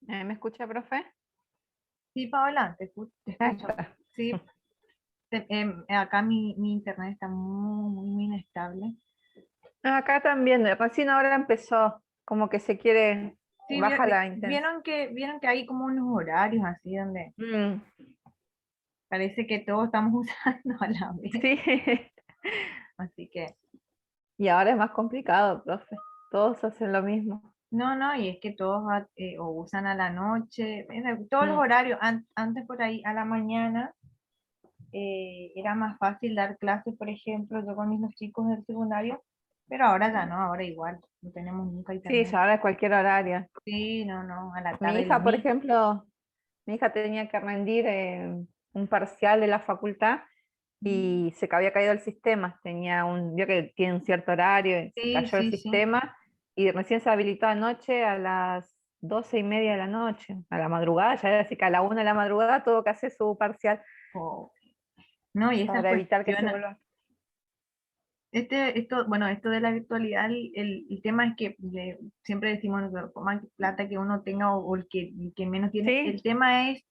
¿Me escucha, profe? Sí, Paola, te Ahí escucho. está. Sí, acá mi internet está muy inestable. Acá también, recién ahora empezó, como que se quiere, Sí, baja la intensidad. vieron que hay como unos horarios así donde Mm, parece que todos estamos usando a la vez. sí, Así que, y ahora es más complicado, profe. Todos hacen lo mismo. no, y es que todos o usan a la noche, todos los Mm, horarios, antes por ahí a la mañana era más fácil dar clases, por ejemplo, yo con mis los chicos del secundario, pero ahora ya no, ahora igual, no tenemos nunca sí, internet. ya ahora es cualquier horario. Sí, no, a la Mi tarde lo hija, por mismo. ejemplo, mi hija tenía que rendir un parcial de la facultad y se había caído el sistema. Tenía vio que tiene un cierto horario, y se Sí, cayó el sí, sí. sistema y recién se habilitó anoche a las 12:30 de la noche, a la madrugada, ya era así que a la 1 de la madrugada tuvo que hacer su parcial Oh, no, y esas para evitar que se cuestiones, vuelva. esto de la virtualidad, el tema es que siempre decimos, ¿no? Por más plata que uno tenga o el que menos tiene, Sí, el tema es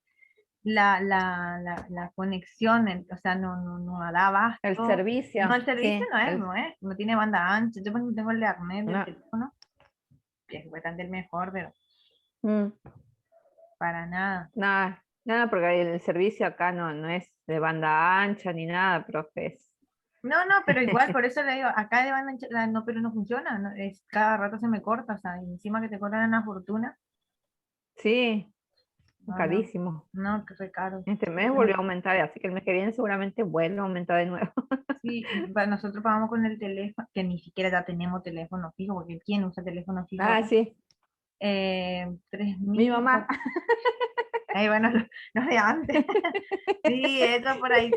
la conexión, o sea, no da el abasto. No, servicio, el servicio sí, no tiene banda ancha. Yo por ejemplo tengo el de Arnet del no, teléfono, que es bastante el mejor, pero mm, para nada. nada, nada, porque el servicio acá no es de banda ancha ni nada, profe. No, pero igual, por eso le digo, acá de banda ancha, no, pero no funciona, cada rato se me corta, o sea, y encima que te cobran una fortuna, Sí, no, carísimo. no, que re caro. Este mes volvió a aumentar, así que el mes que viene seguramente vuelve a aumentar de nuevo. Sí, nosotros pagamos con el teléfono, que ni siquiera ya tenemos teléfono fijo, porque ¿quién usa teléfono fijo Ah, ahora? sí, Tres mi mil, mamá. ahí bueno, los de antes. Sí, eso por ahí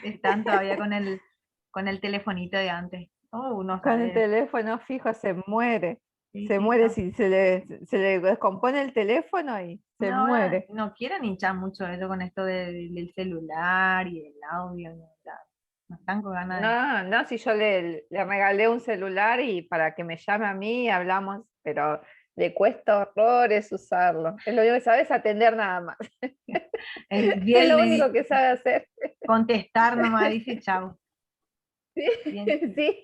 están todavía con el telefonito de antes. Oh, no Con el sabes. teléfono fijo Sí, se sí, muere no. si se le descompone el teléfono y se No, ahora muere. no quieren hinchar mucho eso con esto del celular y del audio. No, ya, no están con ganas de. No, no, si yo le regalé un celular y para que me llame a mí hablamos, pero le cuesta horrores usarlo. Es lo único que sabe es atender nada más. Es Bien, lo único que sabe hacer. contestar nomás, dice chao. Sí, Bien. sí,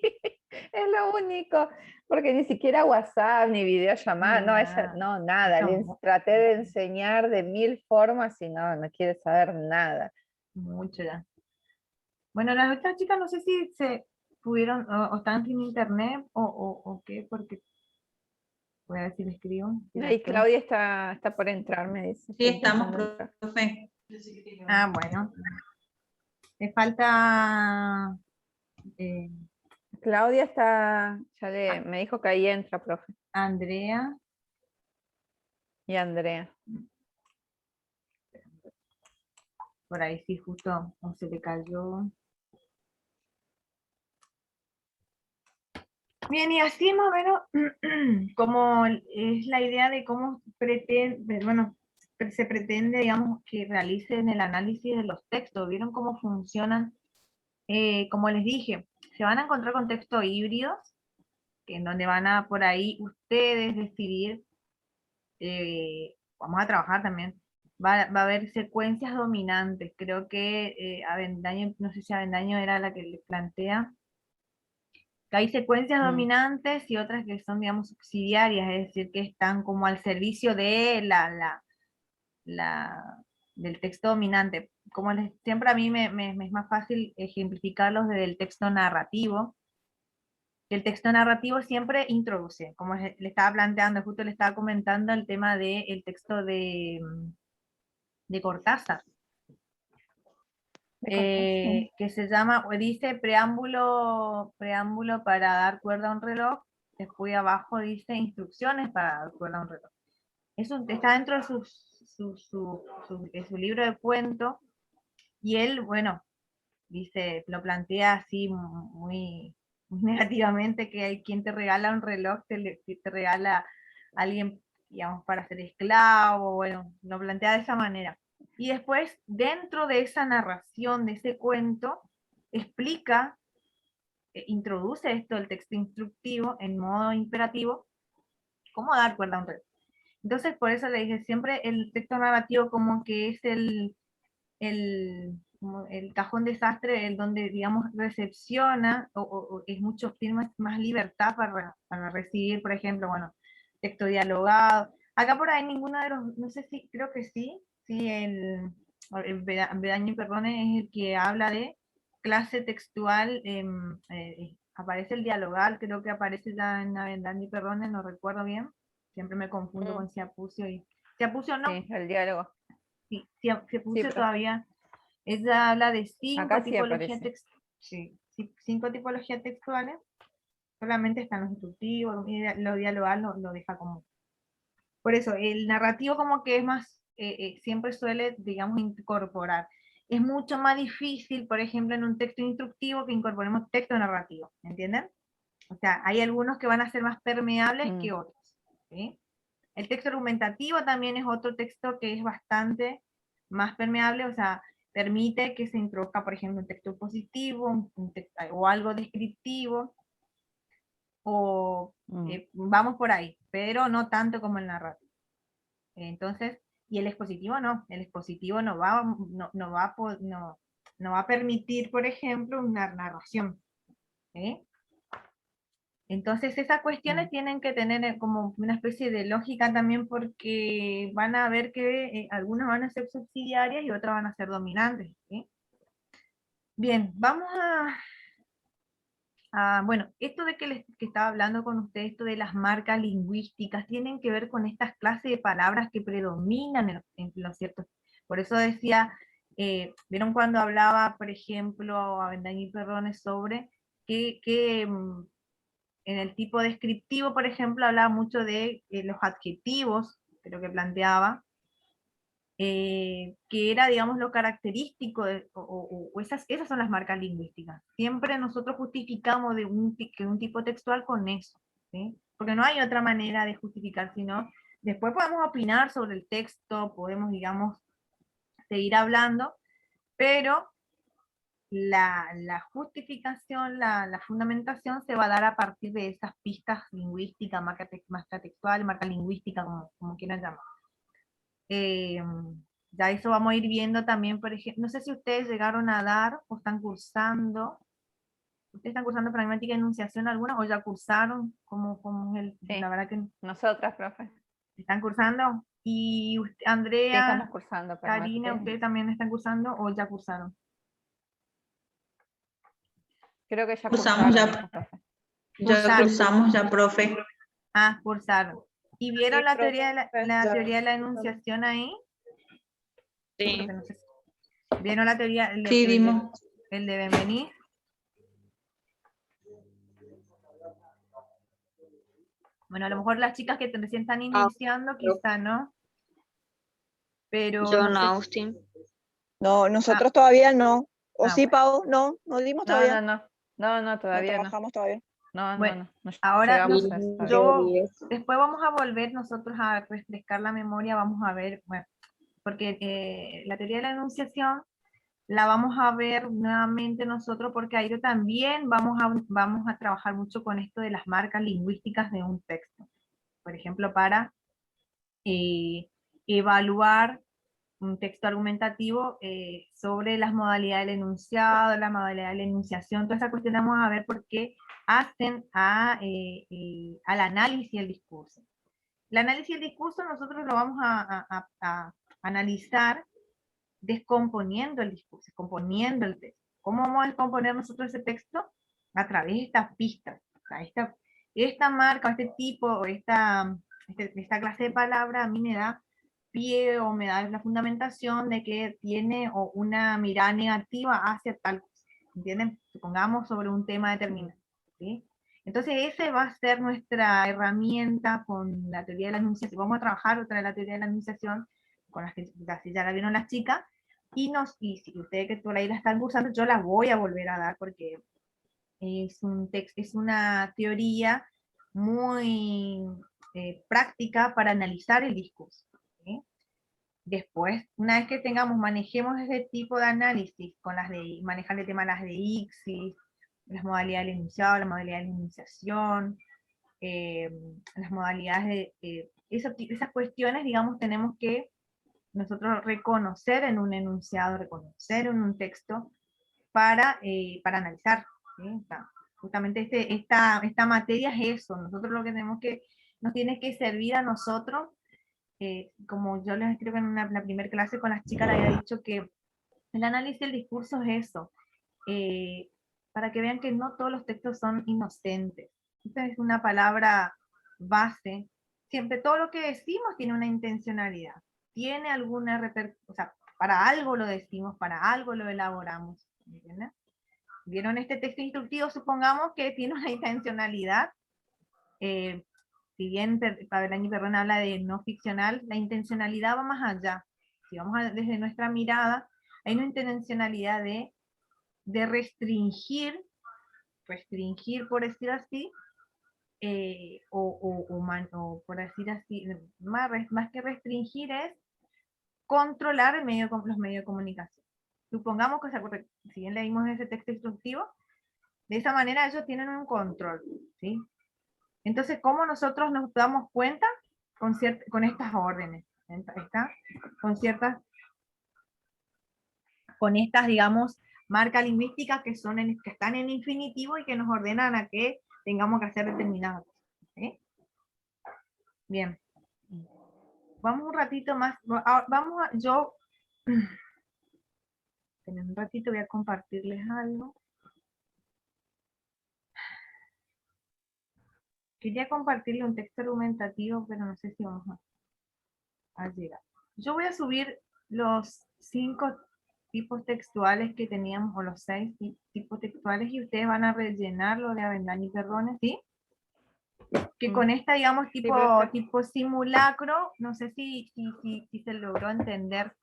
es lo único, porque ni siquiera WhatsApp ni videollamada, no, Nada. no, nada, Eso le traté de enseñar de mil formas y no quiere saber nada. mucho ya. Bueno, las otras chicas no sé si se pudieron o están sin internet o qué, porque voy a ver si le escribo, si la Ahí estoy. Claudia está por entrar, me dice, Sí, está estamos, intentando entrar. profe. Ah, bueno. Le falta eh, Claudia ya a- me dijo que ahí entra, profe, Andrea. y Andrea. Por ahí sí, justo o se le cayó. Bien, y así más o menos, como es la idea de cómo pretende, bueno, se pretende, digamos, que realicen el análisis de los textos. ¿Vieron cómo funcionan? Como les dije, se van a encontrar con textos híbridos, que en donde van a por ahí ustedes decidir, vamos a trabajar también, va a haber secuencias dominantes. Creo que Avendaño, no sé si Avendaño era la que le plantea, que hay secuencias Mm, dominantes y otras que son, digamos, subsidiarias, es decir, que están como al servicio de la, del texto dominante. Como siempre a mí me es más fácil ejemplificarlos desde el texto narrativo. El texto narrativo siempre introduce, como le estaba planteando, justo le estaba comentando el tema del texto de Cortázar, de cortar, sí. que se llama, o dice preámbulo para dar cuerda a un reloj, después abajo dice instrucciones para dar cuerda a un reloj. Eso está dentro de su libro de cuentos, y él, bueno, dice, lo plantea así muy negativamente, que hay quien te regala un reloj, te regala a alguien, digamos, para ser esclavo, bueno, lo plantea de esa manera. Y después, dentro de esa narración, de ese cuento, explica, introduce esto, el texto instructivo, en modo imperativo, cómo dar cuerda a un reloj. Entonces, por eso le dije, siempre el texto narrativo como que es como el cajón desastre, el donde, digamos, recepciona, o es mucho, tiene más libertad para recibir, por ejemplo, bueno, texto dialogado. Acá por ahí ninguno de los, no sé si, creo que sí, Bedaño y Perrone es el que habla de clase textual, aparece el dialogal, creo que aparece ya en Bedaño y Perrone, no recuerdo bien, siempre me confundo Mm, con Siapucio y Siapucio no, sí, el diálogo. sí, Sí, Siapucio profe. todavía, ella habla de Acá sí aparece. sí, 5 tipologías textuales, solamente están los instructivos, y lo dialogal lo deja como. Por eso, el narrativo como que es más, siempre suele, digamos, incorporar. Es mucho más difícil, por ejemplo, en un texto instructivo que incorporemos texto narrativo, ¿entienden? O sea, hay algunos que van a ser más permeables que Mm, otros, ¿sí? El texto argumentativo también es otro texto que es bastante más permeable, o sea, permite que se introduzca, por ejemplo, un texto positivo, o algo descriptivo, o mm. vamos por ahí, pero no tanto como el narrativo. Entonces, y el expositivo no va a permitir, por ejemplo, una narración. ¿Eh? Entonces, esas cuestiones Mm. tienen que tener como una especie de lógica también porque van a ver que algunas van a ser subsidiarias y otras van a ser dominantes. ¿Sí? Bien, vamos bueno, esto de que estaba hablando con usted, esto de las marcas lingüísticas, tienen que ver con estas clases de palabras que predominan en los ciertos. Por eso decía, ¿vieron cuando hablaba, por ejemplo, Avendaño y Perrones sobre que en el tipo descriptivo, por ejemplo, hablaba mucho de los adjetivos, creo que planteaba, que era, digamos, lo característico, o esas son las marcas lingüísticas. Siempre nosotros justificamos que un tipo textual con eso, ¿sí? Porque no hay otra manera de justificar, sino después podemos opinar sobre el texto, podemos, digamos, seguir hablando, pero la justificación, la fundamentación se va a dar a partir de esas pistas lingüísticas, marca textual, marca lingüística, como quieran llamar. Eh, ya eso vamos a ir viendo también, por ejemplo, no sé si ustedes llegaron a dar o están cursando, ¿ustedes están cursando pragmática de enunciación alguna o ya cursaron? Como es la Sí, verdad que nosotras, profe. están cursando? Y Sí, estamos Andrea, cursando Karina, pragmática. ¿ustedes también están cursando o ya cursaron? Creo que ya Cursamos cursaron ya, ellas, profe. ya Cursaron. cursamos ya, profe. Ah, cursaron. ¿Y vieron Sí, la profe, teoría la ya. teoría de la enunciación ahí? Sí, Profe, no sé ¿vieron la teoría, Sí, dimos. el de Benveniste? Bueno, a lo mejor las chicas que recién están ah, iniciando, pero quizá no, pero no John sé. Austin. No, Ah, nosotros todavía no. ¿O sí, bueno. Pau? No, no dimos No, todavía. no, no. No, no, No todavía no. trabajamos todavía. No, no, Bueno, no. No ahora llegamos a eso todavía. después vamos a volver nosotros a refrescar la memoria, vamos a ver, bueno, porque la teoría de la enunciación la vamos a ver nuevamente nosotros porque ahí también vamos a trabajar mucho con esto de las marcas lingüísticas de un texto. Por ejemplo, para eh, evaluar un texto argumentativo sobre las modalidades del enunciado, la modalidad de la enunciación, toda esa cuestión vamos a ver por qué hacen al análisis del discurso. El análisis del discurso nosotros lo vamos a analizar descomponiendo el discurso, descomponiendo el texto. ¿Cómo vamos a descomponer nosotros ese texto? A través de estas pistas. O sea, esta marca, este tipo, o esta clase de palabra a mí me da pie o me da la fundamentación de que tiene una mirada negativa hacia tal cosa. ¿Entienden? Supongamos sobre un tema determinado. ¿Sí? Entonces, ese va a ser nuestra herramienta con la teoría de la enunciación. Vamos a trabajar otra de la teoría de la enunciación, con las que ya la vieron las chicas, y si ustedes que por ahí la están cursando, yo la voy a volver a dar porque es una teoría muy práctica para analizar el discurso. ¿Sí? Después, una vez que manejemos ese tipo de análisis, manejar el tema de las de ICSIS, las modalidades del enunciado, la modalidad de la enunciación, las modalidades esas cuestiones, digamos, tenemos que nosotros reconocer en un enunciado, reconocer en un texto para analizar. ¿Sí? Justamente esta materia es eso, nosotros lo que tenemos que, nos tiene que servir a nosotros, como yo les creo que en la primera clase con las chicas les había dicho que el análisis del discurso es eso, para que vean que no todos los textos son inocentes. Esta es una palabra base. Siempre todo lo que decimos tiene una intencionalidad, tiene alguna o sea, para algo lo decimos, para algo lo elaboramos. ¿Entienden? ¿Vieron este texto instructivo? Supongamos que tiene una intencionalidad. Si bien Pabellani Perrón habla de no ficcional, la intencionalidad va más allá. Si vamos desde nuestra mirada, hay una intencionalidad de restringir, por decir así, o por decir así, más que restringir es controlar los medios de comunicación. Supongamos que, si bien leímos ese texto instructivo, de esa manera ellos tienen un control, ¿sí? Entonces, ¿cómo nosotros nos damos cuenta? Con estas órdenes, con estas, digamos, marcas lingüísticas que están en infinitivo y que nos ordenan a que tengamos que hacer determinadas cosas. ¿Sí? Bien. Vamos un ratito más, en un ratito voy a compartirles algo. Quería compartirle un texto argumentativo, pero no sé si vamos a llegar. Yo voy a subir los 5 tipos textuales que teníamos, o los 6 tipos textuales, y ustedes van a rellenar lo de Avendaño y Perrones, ¿sí? Que con esta, digamos, tipo simulacro, no sé si se logró entender.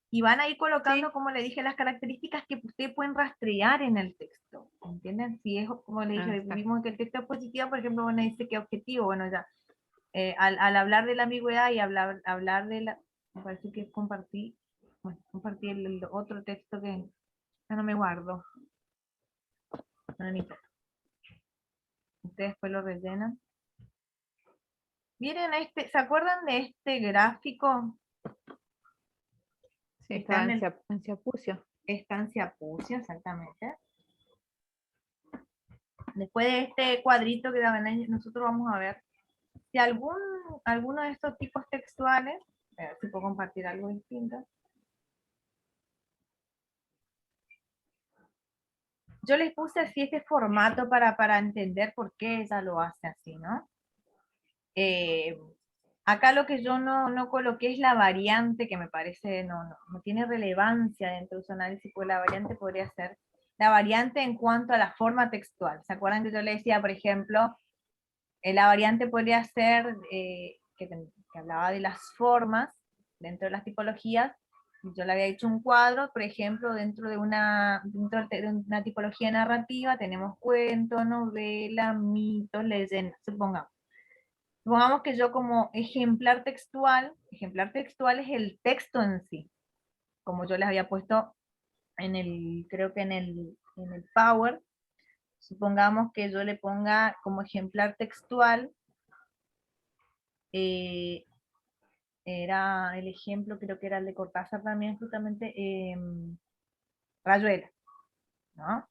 Y van a ir colocando, como le dije, las características que ustedes pueden rastrear en el texto. ¿Entienden? Si es, como le dije, vimos que el texto es positivo, por ejemplo, bueno, dice que objetivo, bueno, ya. Al hablar de la ambigüedad y hablar de la... Me parece que compartí el otro texto que ya no me guardo. No, ustedes después lo rellenan. Miren ¿se acuerdan de este gráfico? Sí, está en Ciapucio. Estancia Pucio, exactamente. Después de este cuadrito que nosotros vamos a ver si alguno de estos tipos textuales, a ver si puedo compartir algo distinto. Yo les puse así este formato para entender por qué ella lo hace así, ¿no? Acá lo que yo no coloqué es la variante, que me parece no tiene relevancia dentro de su análisis, porque la variante podría ser la variante en cuanto a la forma textual. ¿Se acuerdan que yo le decía, por ejemplo, la variante podría ser, que hablaba de las formas dentro de las tipologías? Yo le había dicho un cuadro, por ejemplo, dentro de una tipología narrativa tenemos cuento, novela, mitos, leyendas, supongamos. Supongamos que yo como ejemplar textual es el texto en sí, como yo les había puesto creo que en el Power. Supongamos que yo le ponga como ejemplar textual, era el ejemplo, creo que era el de Cortázar también, justamente, Rayuela, ¿no?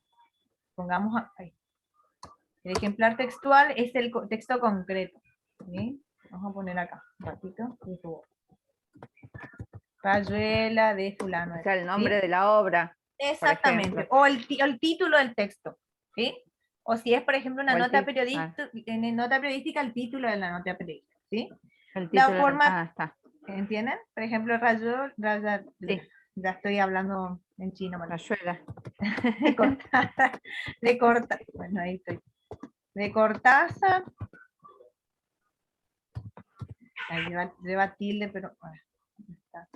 Pongamos ahí. El ejemplar textual es el texto concreto, ¿sí? Vamos a poner acá, un ratito, Rayuela de fulano. O sea, el nombre ¿sí? de la obra. Exactamente, o el título del texto, ¿sí? O si es, por ejemplo, una nota periodística, el título de la nota periodística, ¿sí? El título, la forma, está. ¿entienden? Por ejemplo, Sí. Ya estoy hablando en chino. Rayuela. Bueno, ahí estoy. De Cortázar. Ahí lleva tilde, pero... Bueno, está.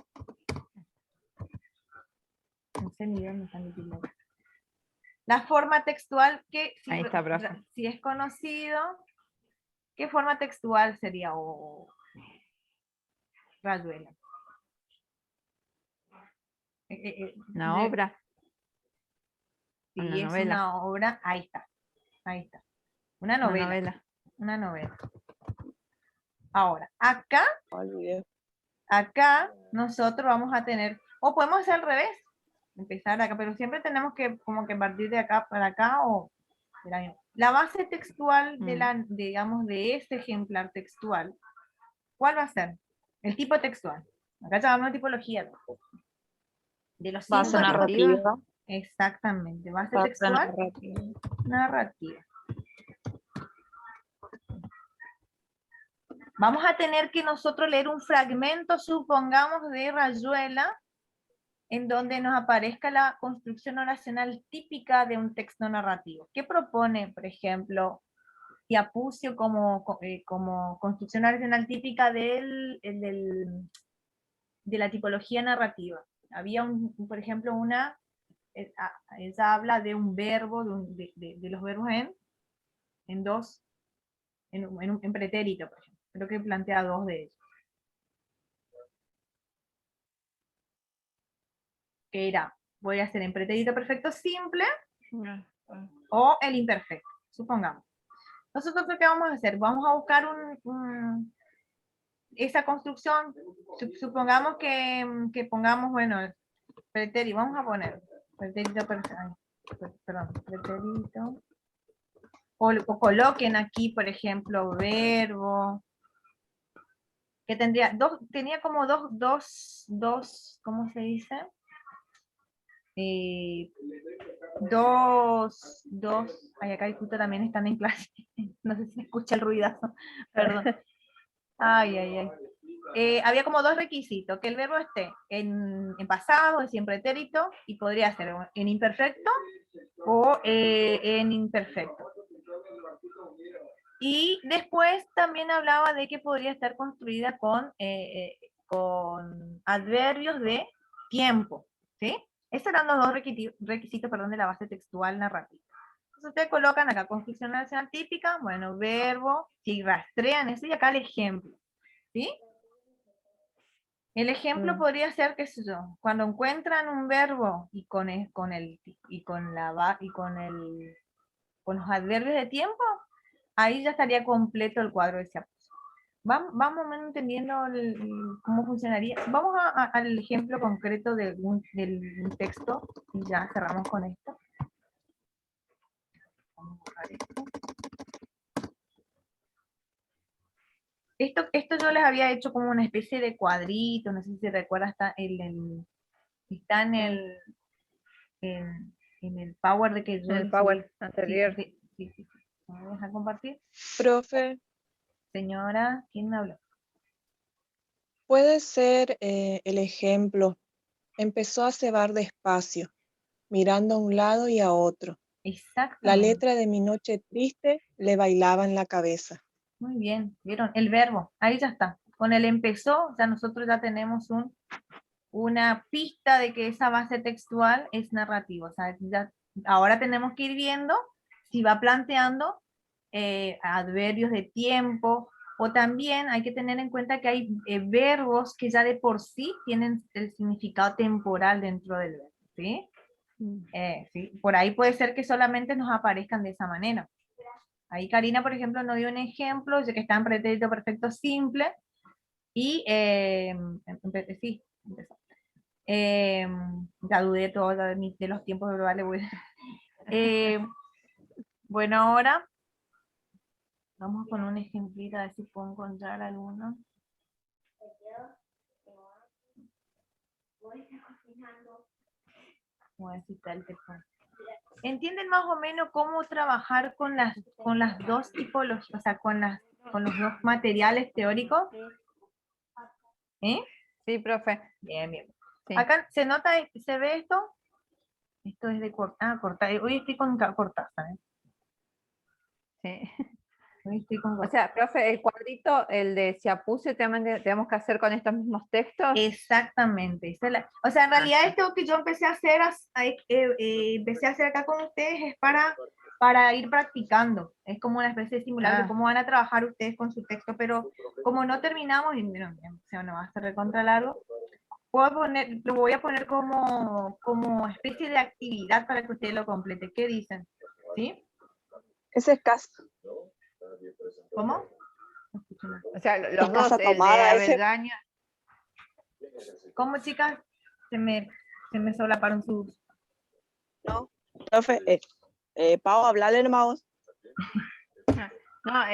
No sé ni dónde está mi tilde. La forma textual que, Ahí está, profe. si es conocido, ¿qué forma textual sería? Rayuela. Una obra. Sí, una es novela. una obra. Ahí está. Una novela. Una novela. Ahora, Olvidé. acá nosotros vamos a tener, o podemos hacer al revés, empezar acá, pero siempre tenemos que como que partir de acá para acá o de la base textual digamos, de este ejemplar textual. ¿Cuál va a ser? El tipo textual. Acá llamamos tipología. De los Base cinco tipos. narrativa. Exactamente. Base Base textual, narrativa. narrativa. Vamos a tener que nosotros leer un fragmento, supongamos, de Rayuela, en donde nos aparezca la construcción oracional típica de un texto narrativo. ¿Qué propone, por ejemplo, Tiapucio como construcción oracional típica de la tipología narrativa? Había, por ejemplo, ella habla de un verbo, de los verbos en dos, en pretérito, por ejemplo. Creo que plantea dos de ellos. Que era, voy a hacer en pretérito perfecto simple o el imperfecto, supongamos. Nosotros, ¿qué vamos a hacer? Vamos a buscar esa construcción, supongamos que pongamos, bueno, pretérito, vamos a poner pretérito perfecto, perdón, pretérito, o coloquen aquí, por ejemplo, verbo, que tenía como dos, ¿cómo se dice? Ay, acá justo también están en clase, no sé si se escucha el ruidazo, perdón. Había como dos requisitos, que el verbo esté en pasado, es en pretérito, y podría ser en imperfecto o en imperfecto. Y después también hablaba de que podría estar construida con adverbios de tiempo, ¿sí? Estos eran los dos requisitos, de la base textual narrativa. Entonces ustedes colocan acá construcción oracional típica, bueno, verbo, si rastrean eso, y acá el ejemplo, ¿sí? El ejemplo podría ser, qué sé yo, cuando encuentran un verbo y con los adverbios de tiempo, ahí ya estaría completo el cuadro de Tiapucio. Vamos más o menos entendiendo cómo funcionaría. Vamos al ejemplo concreto del texto y ya cerramos con esto. Vamos a borrar esto. Esto yo les había hecho como una especie de cuadrito, no sé si recuerdas, está en el Power de que yo... En el Power anterior. Sí. ¿Me voy a dejar compartir? Profe, Señora, ¿quién me habló? puede ser el ejemplo. Empezó a cebar despacio, mirando a un lado y a otro. La Exactamente. letra de Mi noche triste le bailaba en la cabeza. Muy bien, ¿vieron? El verbo, ahí ya está. Con el empezó, ya nosotros ya tenemos una pista de que esa base textual es narrativa. O sea, ahora tenemos que ir viendo si va planteando adverbios de tiempo, o también hay que tener en cuenta que hay verbos que ya de por sí tienen el significado temporal dentro del verbo, ¿sí? Sí. Por ahí puede ser que solamente nos aparezcan de esa manera. Ahí Karina, por ejemplo, nos dio un ejemplo de que está en pretérito perfecto simple y sí, empezó. Ya dudé todo de los tiempos verbales. Bueno, ahora vamos con un ejemplito a ver si puedo encontrar alguno. Voy a ver si está el texto. ¿Entienden más o menos cómo trabajar con las dos tipologías, o sea, con los dos materiales teóricos? Sí, profe. Bien. Sí. Acá se nota, se ve esto. Esto es de Cortázar. Hoy estoy con Cortázar. Sí. Hoy estoy con O Cortázar. sea, profe, el cuadrito, el de Tiapucio, tenemos que hacer con estos mismos textos. Exactamente. O sea, en realidad esto que yo empecé a hacer acá con ustedes es para ir practicando. Es como una especie de simulacro de cómo van a trabajar ustedes con su texto, pero como no terminamos, y no va a ser recontra largo, lo voy a poner como especie de actividad para que ustedes lo completen. ¿Qué dicen? ¿Sí? Es escaso. ¿Cómo? No escucho nada. O sea, los Es dos, Casa el de Tomada ese. Avendaño. ¿Cómo, chicas? Se me solaparon sus... No, profe, Pau, hablarle nomás. No,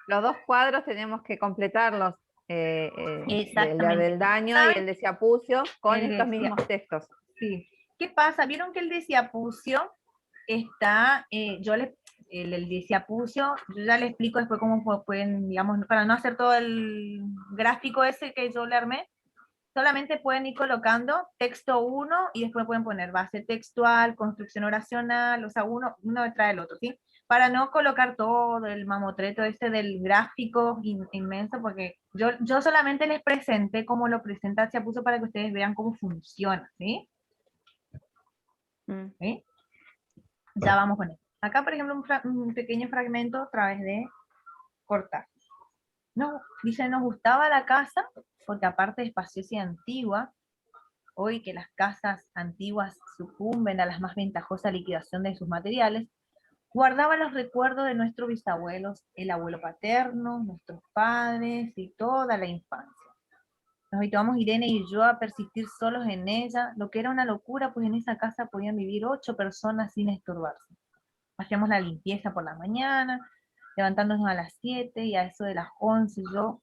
los dos cuadros tenemos que completarlos, el de Exactamente. Avendaño y el de Ciapucio, con El de estos mismos textos. Sí. ¿Qué pasa? Vieron que el de Ciapucio está, el de Ciapucio, yo ya les explico después cómo pueden, digamos, para no hacer todo el gráfico ese que yo le armé, solamente pueden ir colocando texto 1 y después pueden poner base textual, construcción oracional, o sea, uno detrás del otro, ¿sí? Para no colocar todo el mamotreto este del gráfico inmenso, porque yo solamente les presenté cómo lo presenta Ciapucio para que ustedes vean cómo funciona, ¿sí? ¿Sí? Ya vamos con esto. Acá, por ejemplo, un pequeño fragmento a través de cortar. No, dice, nos gustaba la casa, porque aparte de espaciosa y antigua, hoy que las casas antiguas sucumben a la más ventajosa liquidación de sus materiales, guardaba los recuerdos de nuestros bisabuelos, el abuelo paterno, nuestros padres y toda la infancia. Nos habituamos Irene y yo a persistir solos en ella, lo que era una locura, pues en esa casa podían vivir 8 personas sin estorbarse. Hacíamos la limpieza por la mañana, levantándonos a las 7 y a eso de las 11 yo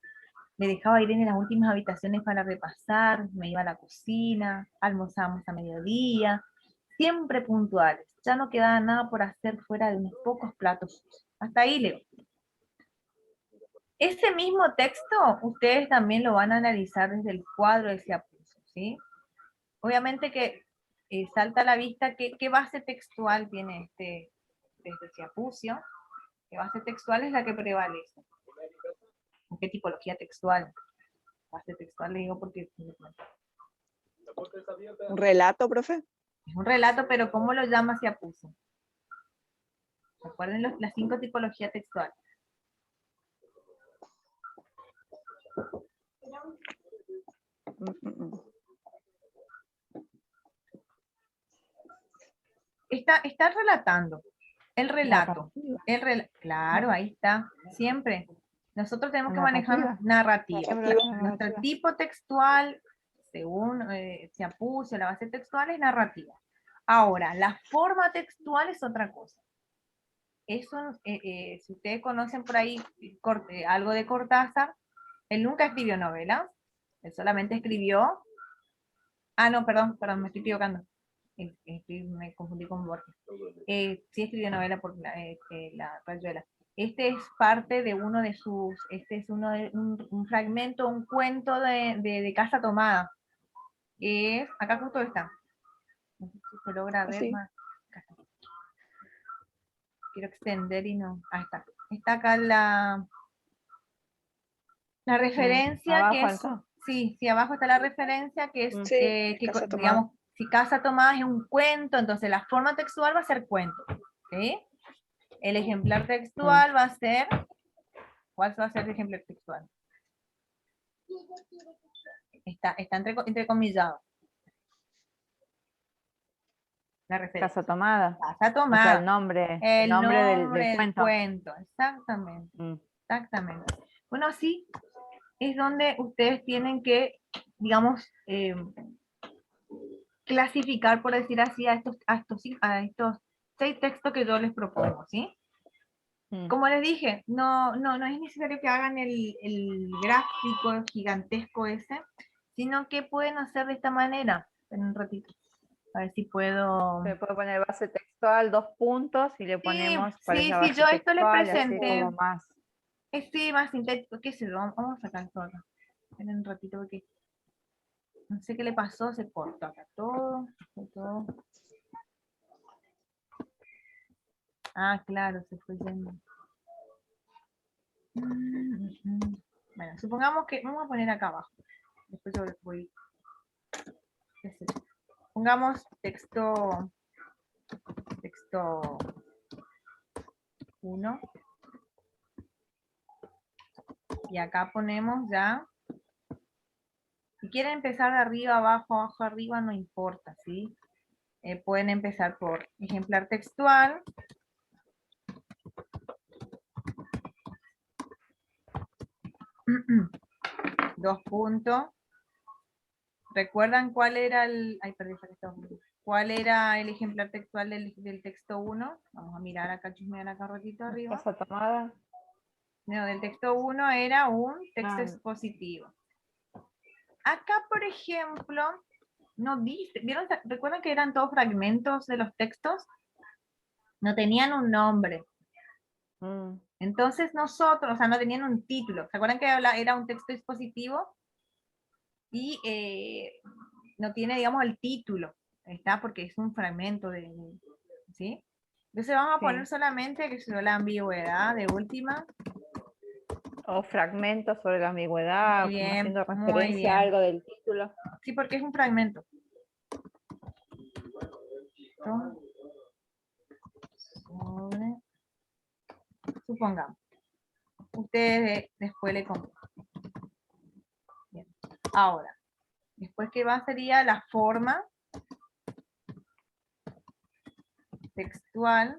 le dejaba a Irene las últimas habitaciones para repasar, me iba a la cocina, almorzábamos a mediodía, siempre puntuales. Ya no quedaba nada por hacer fuera de unos pocos platos. Hasta ahí leo. Ese mismo texto ustedes también lo van a analizar desde el cuadro de Ciapucio, ¿sí? Obviamente que salta a la vista qué base textual tiene desde Ciapucio. ¿Qué base textual es la que prevalece? ¿Qué tipología textual? Base textual le digo porque Un relato, profe. es un relato, pero ¿cómo lo llama Ciapucio? Recuerden las 5 tipologías textuales. Está relatando. El relato. Claro, ahí está. Siempre. Nosotros tenemos que manejar narrativa. Nuestro tipo textual, según Ciapucio, la base textual es narrativa. Ahora, la forma textual es otra cosa. Eso, si ustedes conocen por ahí algo de Cortázar, él nunca escribió novela, él solamente escribió... no, perdón, me estoy equivocando. Me confundí con Borges. Sí escribió novela por la Rayuela. Este es parte de uno de sus, este es un fragmento, un cuento de Casa Tomada. Acá justo está. No sé si se logra ver Sí. más. Acá está. Quiero extender y no. Ahí está. Está acá la referencia que es. Sí, abajo está la referencia que es, Sí, Casa Tomada. digamos, si Casa Tomada es un cuento, entonces la forma textual va a ser cuento. ¿Sí? El ejemplar textual va a ser. ¿Cuál va a ser el ejemplar textual? Está entrecomillado. La referencia. Casa Tomada. Casa Tomada. O sea, el nombre del cuento. Exactamente. Exactamente. Bueno, así es donde ustedes tienen que, digamos, clasificar, por decir así, a estos 6 textos que yo les propongo, ¿sí? Como les dije, no es necesario que hagan el gráfico gigantesco ese, sino que pueden hacer de esta manera. En un ratito. A ver si puedo... Se puede poner base textual, 2 puntos, y le ponemos cuál es la base yo esto les textual, así presenté. como más. Sí, más sintético. ¿Qué sé yo? Vamos a sacar todo. En un ratito porque no sé qué le pasó, se cortó acá todo. Claro, se fue yendo. Bueno, supongamos que vamos a poner acá abajo. Después yo voy. Pongamos texto 1. Y acá ponemos ya. Si quieren empezar de arriba, abajo, arriba, no importa, ¿sí? Pueden empezar por ejemplar textual. Dos puntos. ¿Recuerdan cuál era el... Ay, perdí, ¿cuál era el ejemplar textual del texto 1? Vamos a mirar acá, chusmear acá un ratito arriba. Esa tomada. No, del texto 1 era un texto Ah. expositivo. Acá, por ejemplo, no dice, ¿vieron? ¿Recuerdan que eran todos fragmentos de los textos? No tenían un nombre. Mm, Entonces nosotros, o sea, no tenían un título. ¿Se acuerdan que era un texto expositivo? Y no tiene, digamos, el título. ¿Está? Porque es un fragmento de... ¿Sí? Entonces vamos a Sí. poner solamente que se la ambigüedad de última. O fragmentos sobre la ambigüedad, Muy como bien, haciendo muy referencia a bien. algo del título. Sí, porque es un fragmento. Sobre... Supongamos. Ustedes después le compran. Bien. Ahora, después que va sería la forma textual.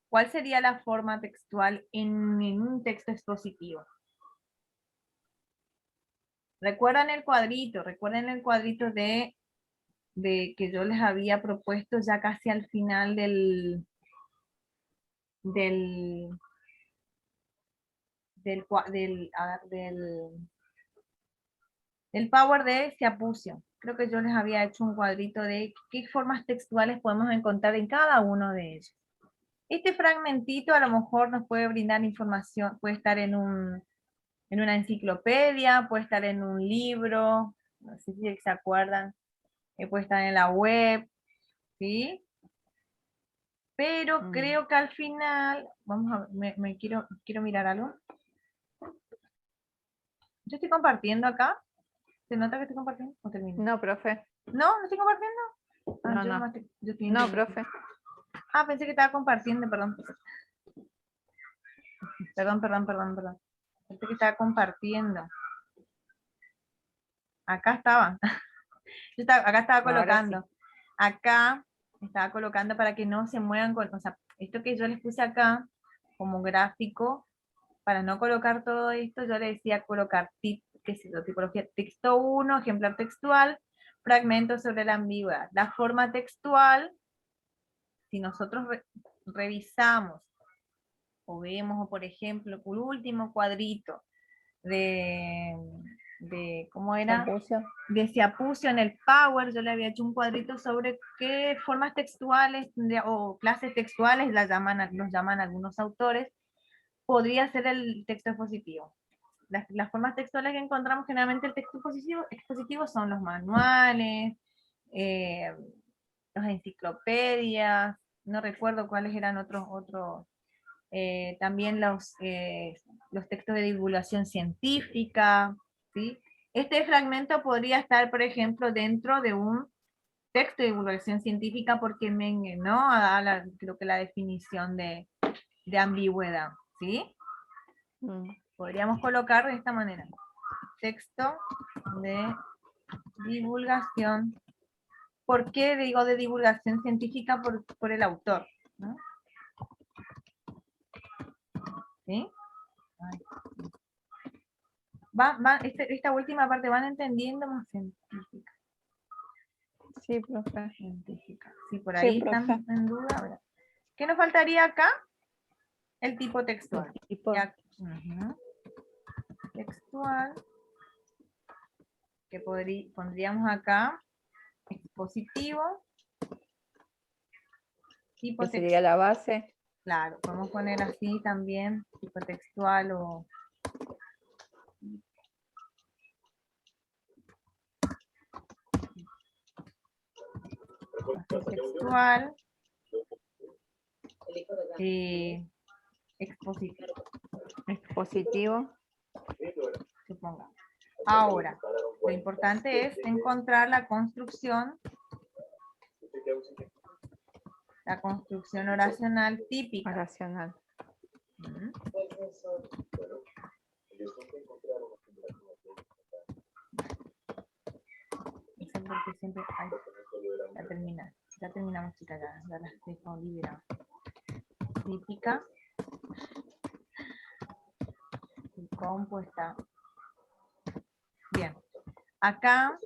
¿Cuál sería la forma textual en un texto expositivo? Recuerden el cuadrito de que yo les había propuesto ya casi al final del Power de Siapucio. Creo que yo les había hecho un cuadrito de qué formas textuales podemos encontrar en cada uno de ellos. Este fragmentito a lo mejor nos puede brindar información, puede estar en una enciclopedia, puede estar en un libro, no sé si se acuerdan, puede estar en la web, ¿sí? Pero creo que al final, vamos a ver, quiero mirar algo. Yo estoy compartiendo acá. ¿Se nota que estoy compartiendo? ¿O termino? No, profe. ¿No? ¿No estoy compartiendo? Ah, No, yo no. nomás yo estoy No, entendiendo. profe. Ah, pensé que estaba compartiendo, perdón. Perdón. Pensé que estaba compartiendo. Acá estaba. Acá estaba Ahora colocando. sí. Acá estaba colocando para que no se muevan con... O sea, esto que yo les puse acá como gráfico, para no colocar todo esto, yo le decía colocar tipología texto 1, ejemplar textual, fragmentos sobre la ambigüedad. La forma textual, si nosotros revisamos o vemos, o por ejemplo, el último cuadrito de ¿cómo era? Siapucio. De Siapucio en el Power, yo le había hecho un cuadrito sobre qué formas textuales o clases textuales los llaman algunos autores, podría ser el texto expositivo. Las formas textuales que encontramos generalmente el texto expositivo son los manuales, las enciclopedias, no recuerdo cuáles eran otros también los textos de divulgación científica, ¿sí? Este fragmento podría estar, por ejemplo, dentro de un texto de divulgación científica porque ¿no? Creo que la definición de ambigüedad, ¿sí? Podríamos colocar de esta manera. Texto de divulgación. ¿Por qué digo de divulgación científica? Por el autor, ¿no? ¿Sí? Esta última parte, ¿van entendiendo más científica? Sí, profe. Científica. Si por ahí están en duda. A ver. ¿Qué nos faltaría acá? El tipo textual. El tipo. Ya, textual. Que pondríamos acá expositivo. Tipo Que sería la base. Claro, podemos poner así también, tipo textual o... textual. Expositivo. Expositivo. Supongamos. Ahora, lo importante es encontrar la construcción oracional típica. Oracional. Porque siempre ya terminamos, chicas, ya las dejo liberadas. típica. El compu está. Bien. Acá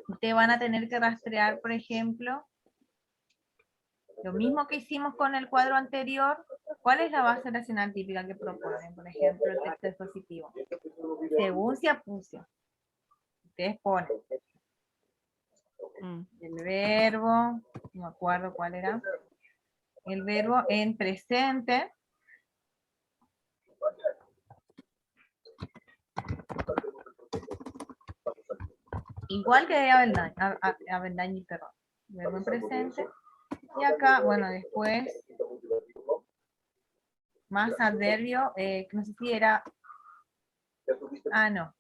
ustedes van a tener que rastrear, por ejemplo, lo mismo que hicimos con el cuadro anterior. ¿Cuál es la base racional típica que proponen? Por ejemplo, el texto expositivo. Según se apucio. Ustedes ponen el verbo, no me acuerdo cuál era, el verbo en presente. Igual que de Avendaño, perdón. Verbo en presente. Y acá, bueno, después, más adverbio, no sé si era... Ah, no.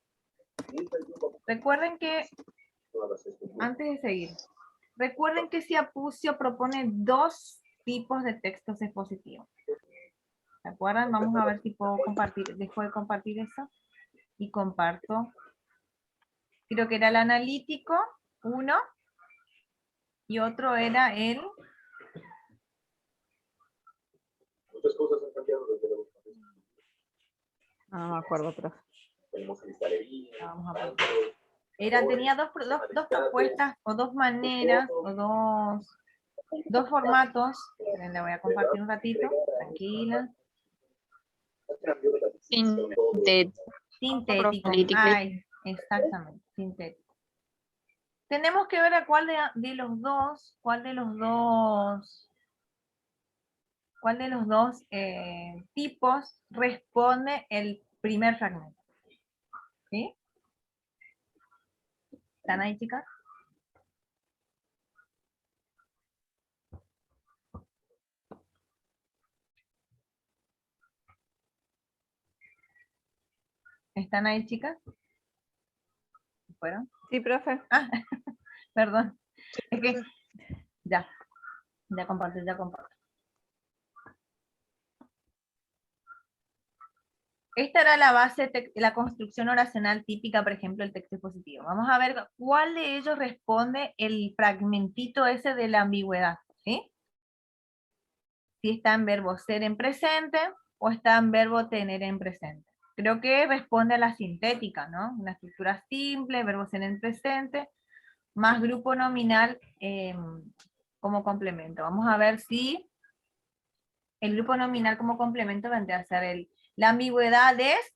Recuerden que, antes de seguir, recuerden que Siapucio propone dos tipos de textos expositivos. ¿Se acuerdan? Vamos a ver si puedo compartir, dejo de compartir eso. Y comparto. Creo que era el analítico, uno. Y otro era el... Muchas cosas han cambiado desde la última vez. No me acuerdo, profe. Tenemos cristalería. Vamos a ver. Tenía dos propuestas, o dos maneras, o dos formatos. Le voy a compartir un ratito, tranquila. Sintético. Ay, exactamente, sintético. Tenemos que ver a cuál de los dos tipos responde el primer fragmento. ¿Sí? ¿Están ahí, chicas? ¿Están ahí, chicas? ¿Fueron? Sí, profe. Ah, perdón. Es que ya comparto. Esta era la base, la construcción oracional típica, por ejemplo, el texto expositivo. Vamos a ver cuál de ellos responde el fragmentito ese de la ambigüedad, ¿sí? Si está en verbo ser en presente o está en verbo tener en presente. Creo que responde a la sintética, ¿no? Una estructura simple, verbo ser en presente, más grupo nominal como complemento. Vamos a ver si el grupo nominal como complemento vendría a ser la ambigüedad es,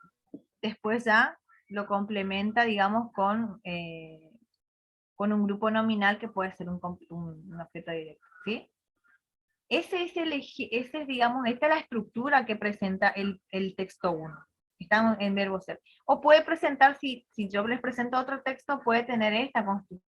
después ya lo complementa, digamos, con un grupo nominal que puede ser un objeto directo, ¿sí? Esta es la estructura que presenta el texto 1. Estamos en verbo ser. O puede presentar, si yo les presento otro texto, puede tener esta construcción.